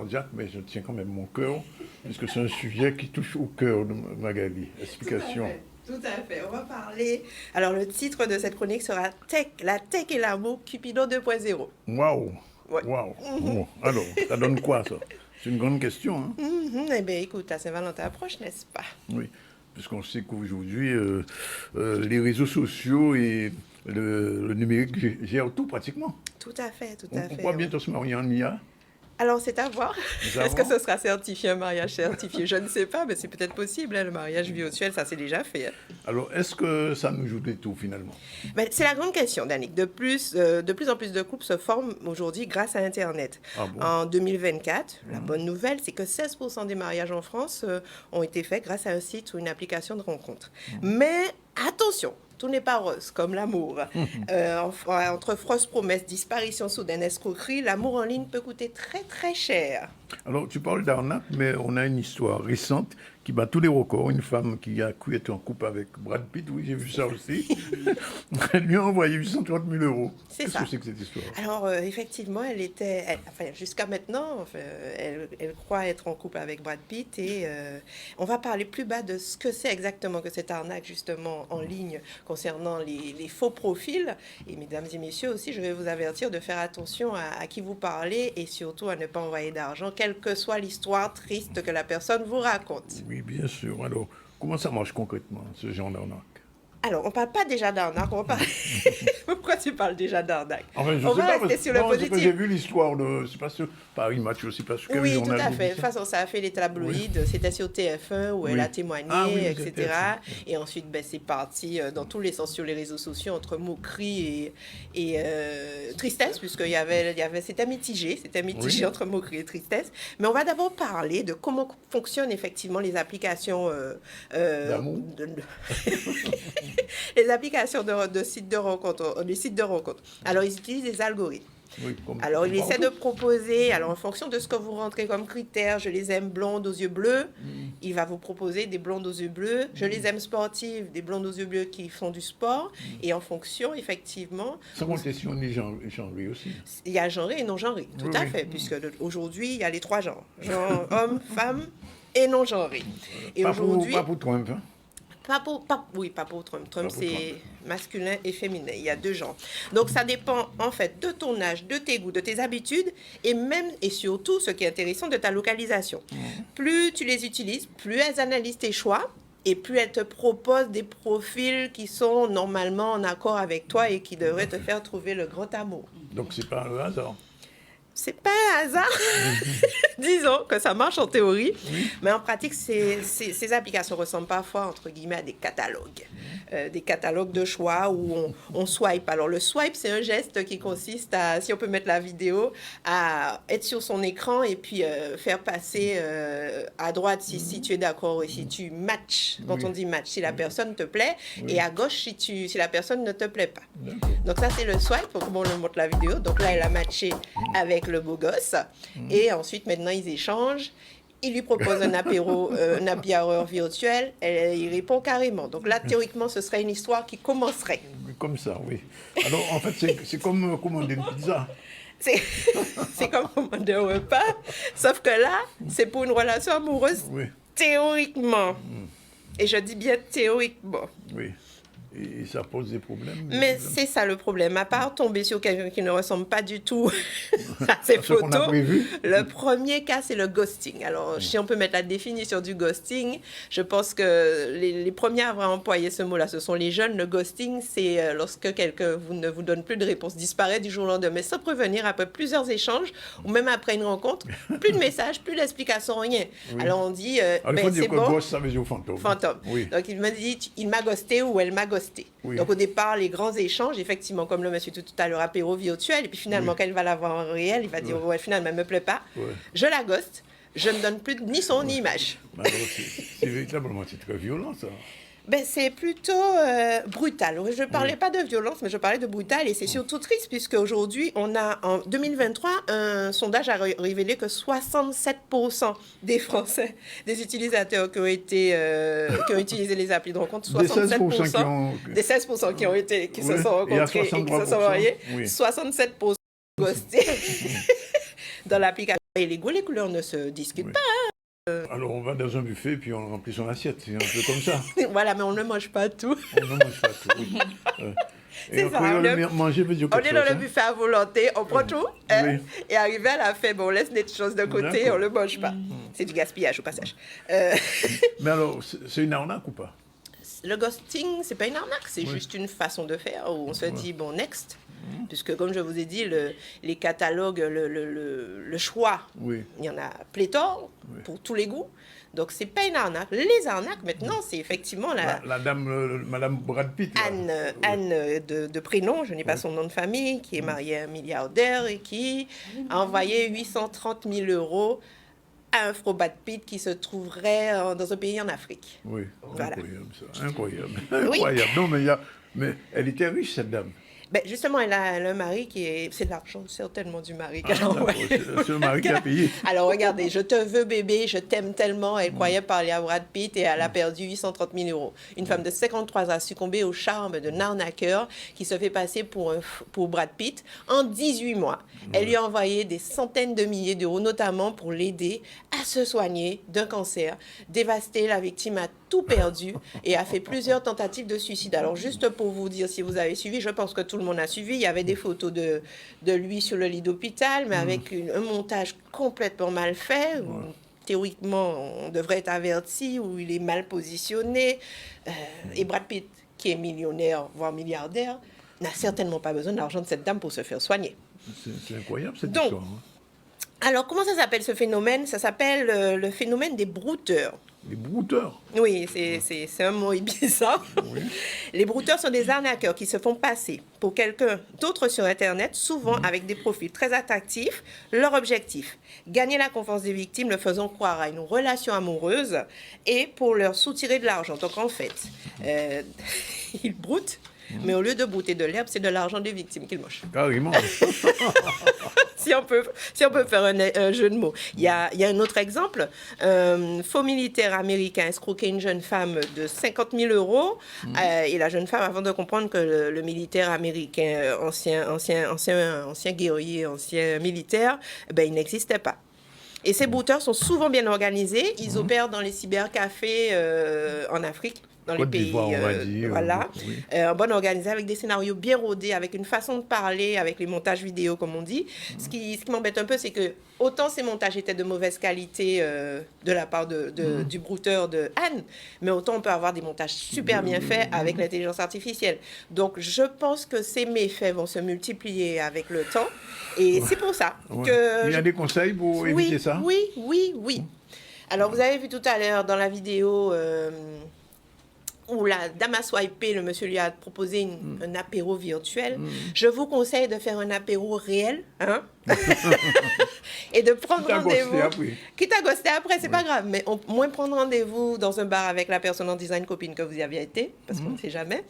cardiaque, mais je tiens quand même mon cœur, puisque c'est un sujet qui touche au cœur de Magali. Explication. Tout à fait. On va parler. Alors, le titre de cette chronique sera Tech, la tech et l'amour, Cupidon 2.0. Waouh! Ouais. Waouh! Bon, alors, ça donne quoi, ça? C'est une grande question, hein? Eh bien, écoute, à Saint-Valentin approche, n'est-ce pas? Oui, puisqu'on sait qu'aujourd'hui, les réseaux sociaux et le numérique gèrent tout pratiquement. Tout à fait, tout On à fait. croit bientôt se marier en IA. Alors, c'est à voir. C'est à Est-ce que voir. ce sera certifié, un mariage certifié? Je ne sais pas, mais c'est peut-être possible. Hein, le mariage virtuel, ça c'est déjà fait. Hein. Alors, est-ce que ça nous joue des tours, finalement? Mais c'est la grande question, Danick. De plus en plus de couples se forment aujourd'hui grâce à Internet. Ah bon? En 2024, la bonne nouvelle, c'est que 16% des mariages en France ont été faits grâce à un site ou une application de rencontre. Mais attention, tout n'est pas rose, comme l'amour. Entre fausses promesses, disparition soudaine, escroquerie, l'amour en ligne peut coûter très très cher. Alors, tu parles d'arnaque, mais on a une histoire récente qui bat tous les records. Une femme qui a cru être en couple avec Brad Pitt, oui, j'ai vu ça aussi. Elle lui a envoyé 830 000 euros. C'est Qu'est-ce ça. que c'est que cette histoire? Alors, effectivement, jusqu'à maintenant, elle croit être en couple avec Brad Pitt et on va parler plus bas de ce que c'est exactement que cette arnaque, justement, en ligne concernant les faux profils. Et mesdames et messieurs aussi, je vais vous avertir de faire attention à qui vous parlez et surtout à ne pas envoyer d'argent, quelle que soit l'histoire triste que la personne vous raconte. Oui, bien sûr. Alors, comment ça marche concrètement, ce genre d'arnaque? Alors, on ne parle pas déjà d'arnaque, on va parler... Pourquoi tu parles déjà d'arnaque? Enfin, je On sais va pas, rester parce, sur le non, c'est que positif. j'ai vu l'histoire de, c'est pas sur Paris Match, je sais pas sur quel Oui, tout journal à j'ai fait. vu De toute ça. façon, ça a fait les tabloïds. C'était sur TF1 où elle Oui. a témoigné, Ah oui, etc. c'était TF1. Et ensuite, ben, c'est parti dans tous les sens sur les réseaux sociaux entre moquerie et tristesse, puisqu'il y avait, c'était mitigé Oui. entre moquerie et tristesse. Mais on va d'abord parler de comment fonctionnent effectivement les applications D'amour. les applications de sites de rencontres, les sites de rencontres. Alors, ils utilisent des algorithmes. Oui, comme Alors, il essaie partout. de proposer, alors en fonction de ce que vous rentrez comme critère, je les aime blondes aux yeux bleus, il va vous proposer des blondes aux yeux bleus, je les aime sportives, des blondes aux yeux bleus qui font du sport, et en fonction, effectivement, Sans compter si on est genré aussi. il y a genré et non genré, tout Oui, à oui. fait, puisque aujourd'hui, il y a les trois genres, genre homme, femme et non genré. Et aujourd'hui... Pas pour Trump, hein? Pas pour Trump. Trump, Pas pour c'est masculin et féminin. Il y a deux genres. Donc, ça dépend, en fait, de ton âge, de tes goûts, de tes habitudes et même et surtout, ce qui est intéressant, de ta localisation. Plus tu les utilises, plus elles analysent tes choix et plus elles te proposent des profils qui sont normalement en accord avec toi et qui devraient te faire trouver le grand amour. Donc, c'est pas un hasard. C'est pas un hasard. Disons que ça marche en théorie, mais en pratique, ces applications ressemblent parfois, entre guillemets, à des catalogues. Des catalogues de choix où on swipe. Alors, le swipe, c'est un geste qui consiste à, si on peut mettre la vidéo, à être sur son écran et puis faire passer à droite si tu es d'accord et si tu matches. Quand on dit match, si la personne te plaît, et à gauche si la personne ne te plaît pas. Donc, ça, c'est le swipe. Comme on le montre la vidéo. Donc là, elle a matché avec le beau gosse. Et ensuite, maintenant, ils échangent. Il lui propose un apéro, un happy hour virtuel. Il répond carrément. Donc là, théoriquement, ce serait une histoire qui commencerait. Comme ça, oui. Alors, en fait, c'est comme commander une pizza. C'est comme commander un repas. Sauf que là, c'est pour une relation amoureuse Oui, théoriquement. Et je dis bien théoriquement. oui. Et ça pose des problèmes. Mais c'est ça le problème. À part tomber sur quelqu'un qui ne ressemble pas du tout à ses Ce qu'on a photos, prévu. le premier cas, c'est le ghosting. Alors, si on peut mettre la définition du ghosting, je pense que les premiers à avoir employé ce mot-là, ce sont les jeunes. Le ghosting, c'est lorsque quelqu'un ne vous donne plus de réponse, disparaît du jour au lendemain, sans prévenir, après plusieurs échanges, ou même après une rencontre, plus de messages, plus d'explications, rien. Oui. Alors, on dit, Alors, il faut dire c'est que bon. ghost, ça veut dire fantôme. Fantôme. Oui. Donc, il m'a dit, il m'a ghosté ou elle m'a ghosté. Oui. Donc, au départ, les grands échanges, effectivement, comme le monsieur tout à l'heure, apéro virtuel, et puis finalement, quand il va l'avoir en réel, il va dire, ouais, finalement, elle ne me plaît pas. Ouais. Je la ghoste, je ne donne plus ni son ni image. Alors, c'est véritablement, c'est très violent, ça. Ben, c'est plutôt brutal. Je ne parlais pas de violence, mais je parlais de brutal. Et c'est surtout triste, puisque aujourd'hui, on a, en 2023, un sondage a révélé que 67% des Français, des utilisateurs qui ont utilisé les applis de rencontre, 67% des 16% qui se sont rencontrés et qui se sont mariés, oui. 67% ghostés dans l'application. Et les goûts, les couleurs ne se discutent Oui. pas. Alors on va dans un buffet puis on remplit son assiette, c'est un peu comme ça. Voilà, mais on ne mange pas tout. On ne mange pas tout. Oui. C'est Et ça, après, on manger veut dire On quelque est dans chose, le buffet à volonté, on prend tout, hein, Oui. et arrivé à la fin, on laisse des choses de côté, D'accord. on ne le mange pas. C'est du gaspillage au passage. Mais alors, c'est une arnaque ou pas? Le ghosting, c'est pas une arnaque, c'est juste une façon de faire où on se dit, bon, next. Puisque, comme je vous ai dit, les catalogues, le choix, Oui. il y en a pléthore pour tous les goûts. Donc, c'est pas une arnaque. Les arnaques, maintenant, c'est effectivement La dame, Madame Brad Pitt. là. Anne de prénom, je n'ai pas son nom de famille, qui est mariée à un milliardaire et qui a envoyé 830 000 € à un Brad Pitt qui se trouverait dans un pays en Afrique. Oui, Voilà. incroyable ça, incroyable. Oui. Incroyable. Non, mais elle était riche, cette dame. Ben, justement, elle a un mari qui est... C'est de l'argent, certainement, du mari qu'elle a D'accord, envoyé. c'est le mari qui a payé. Alors, regardez, je te veux, bébé, je t'aime tellement. Elle croyait parler à Brad Pitt et elle a perdu 830 000 €. Une femme de 53 ans a succombé au charme d'un arnaqueur qui se fait passer pour Brad Pitt en 18 mois. Elle lui a envoyé des centaines de milliers d'euros, notamment pour l'aider à se soigner d'un cancer. Dévastée, la victime a tout perdu et a fait plusieurs tentatives de suicide. Alors, juste pour vous dire, si vous avez suivi, je pense que tout le monde a suivi. Il y avait des photos de lui sur le lit d'hôpital, mais avec un montage complètement mal fait. Où, théoriquement, on devrait être averti, où il est mal positionné. Et Brad Pitt, qui est millionnaire, voire milliardaire, n'a certainement pas besoin de l'argent de cette dame pour se faire soigner. C'est incroyable cette Donc, histoire. Hein. Alors, comment ça s'appelle ce phénomène? Ça s'appelle le phénomène des brouteurs. Les brouteurs. Oui, c'est un mot bizarre. Oui. Les brouteurs sont des arnaqueurs qui se font passer pour quelqu'un d'autre sur Internet, souvent avec des profils très attractifs. Leur objectif, gagner la confiance des victimes, le faisant croire à une relation amoureuse et pour leur soutirer de l'argent. Donc, en fait, ils broutent, mais au lieu de brouter de l'herbe, c'est de l'argent des victimes qu'ils mangent. Carrément. Si on peut faire un jeu de mots. Il y a un autre exemple. Faux militaire américain escroquait une jeune femme de 50 000 €. Et la jeune femme, avant de comprendre que le militaire américain, ancien guerrier, ancien militaire, ben, il n'existait pas. Et ces brouteurs sont souvent bien organisés. Ils opèrent dans les cybercafés en Afrique. Dans les Côte pays, d'Ivoire, on va dire. voilà, Oui. bon organisé, avec des scénarios bien rodés, avec une façon de parler, avec les montages vidéo, comme on dit. Ce qui m'embête un peu, c'est que autant ces montages étaient de mauvaise qualité de la part du brouteur de Anne, mais autant on peut avoir des montages super bien faits avec l'intelligence artificielle. Donc, je pense que ces méfaits vont se multiplier avec le temps, et c'est pour ça que... Il y a des conseils pour éviter ça? Oui. Alors, vous avez vu tout à l'heure dans la vidéo... où la dame a swipé, le monsieur lui a proposé un apéro virtuel. Je vous conseille de faire un apéro réel, hein? Et de prendre rendez-vous. Quitte à ghoster après, c'est pas grave, mais au moins prendre rendez-vous dans un bar avec la personne en design copine que vous y aviez été, parce qu'on ne sait jamais.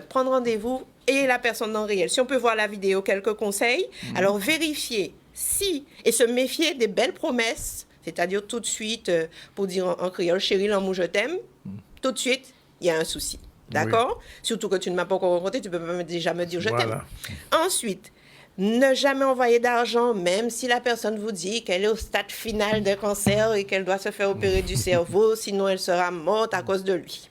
Prendre rendez-vous et la personne en réel. Si on peut voir la vidéo, quelques conseils. Alors, vérifier si, et se méfier des belles promesses, c'est-à-dire tout de suite, pour dire en créole, chérie, l'amour, je t'aime, tout de suite, il y a un souci. D'accord? Surtout que tu ne m'as pas encore rencontré, tu peux déjà me dire je t'aime. Ensuite, ne jamais envoyer d'argent, même si la personne vous dit qu'elle est au stade final d'un cancer et qu'elle doit se faire opérer du cerveau, sinon elle sera morte à cause de lui.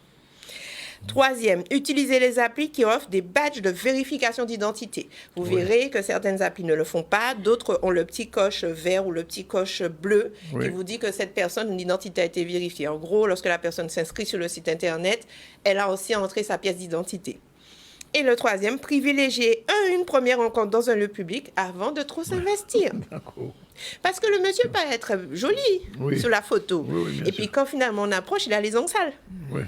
Troisième, utilisez les applis qui offrent des badges de vérification d'identité. Vous verrez que certaines applis ne le font pas, d'autres ont le petit coche vert ou le petit coche bleu qui vous dit que cette personne, l'identité a été vérifiée. En gros, lorsque la personne s'inscrit sur le site Internet, elle a aussi entré sa pièce d'identité. Et le troisième, privilégier une première rencontre dans un lieu public avant de trop s'investir. D'accord. Parce que le monsieur peut être joli sur la photo. Et puis quand finalement on approche, il a les ongles sales. Oui.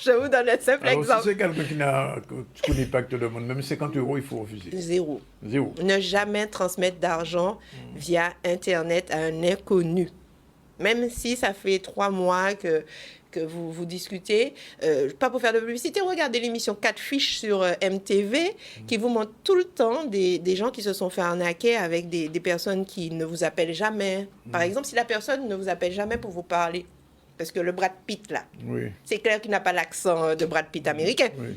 Je vous donne un simple exemple. Si c'est quelqu'un qui ne connaît pas, que te demande, même 50 €, il faut refuser. Zéro. Zéro. Ne jamais transmettre d'argent via Internet à un inconnu. Même si ça fait 3 mois que vous discutez, pas pour faire de publicité, regardez l'émission 4 fiches sur MTV qui vous montre tout le temps des gens qui se sont fait arnaquer avec des personnes qui ne vous appellent jamais. Par exemple, si la personne ne vous appelle jamais pour vous parler, Parce que le Brad Pitt, là, Oui. c'est clair qu'il n'a pas l'accent de Brad Pitt américain. Oui,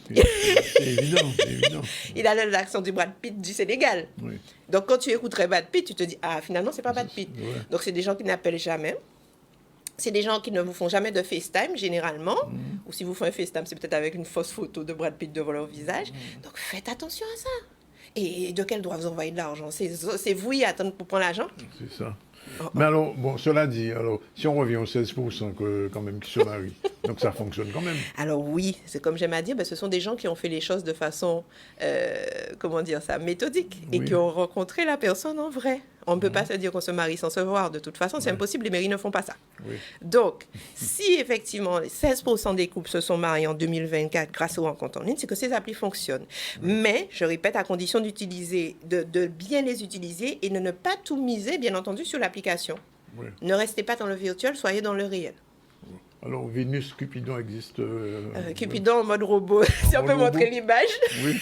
c'est évident, c'est évident. Il a l'accent du Brad Pitt du Sénégal. Oui. Donc, quand tu écouterais Brad Pitt, tu te dis, ah, finalement, c'est pas Brad Pitt. Ouais. Donc, c'est des gens qui n'appellent jamais. C'est des gens qui ne vous font jamais de FaceTime, généralement. Ou si vous font un FaceTime, c'est peut-être avec une fausse photo de Brad Pitt devant leur visage. Donc, faites attention à ça. Et de quel droit vous envoyer de l'argent? C'est vous y attendre pour prendre l'argent? C'est ça. Mais alors, bon, cela dit, alors, si on revient aux 16% quand même qui se marient, donc ça fonctionne quand même. Alors oui, c'est comme j'aime à dire, ce sont des gens qui ont fait les choses de façon, comment dire ça, méthodique, et Oui. qui ont rencontré la personne en vrai. On ne peut pas se dire qu'on se marie sans se voir. De toute façon, c'est impossible, les mairies ne font pas ça. Oui. Donc, si effectivement les 16% des couples se sont mariés en 2024 grâce aux rencontres en ligne, c'est que ces applis fonctionnent. Mais, je répète, à condition d'utiliser, de bien les utiliser et de ne pas tout miser, bien entendu, sur l'application. Oui. Ne restez pas dans le virtuel, soyez dans le réel. Alors, Vénus, Cupidon existe. Cupidon en mode robot, si on mode peut robot. montrer l'image. Oui.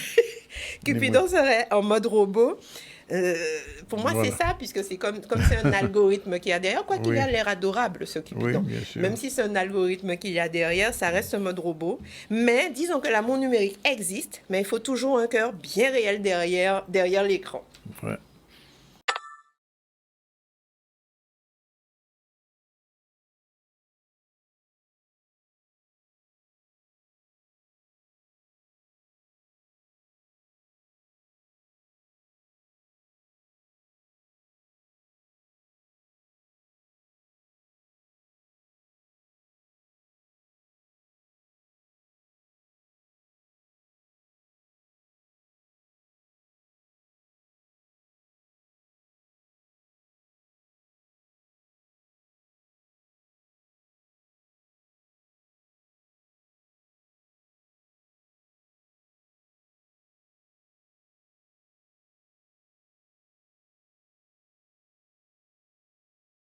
Cupidon serait en mode robot. Pour moi, Voilà. c'est ça, puisque c'est comme c'est un algorithme qu'il y a derrière, quoi qu'il Oui. a l'air adorable, ce Cupidon. Oui, bien sûr. Même si c'est un algorithme qu'il y a derrière, ça reste un mode robot. Mais disons que l'amour numérique existe, mais il faut toujours un cœur bien réel derrière l'écran. Ouais.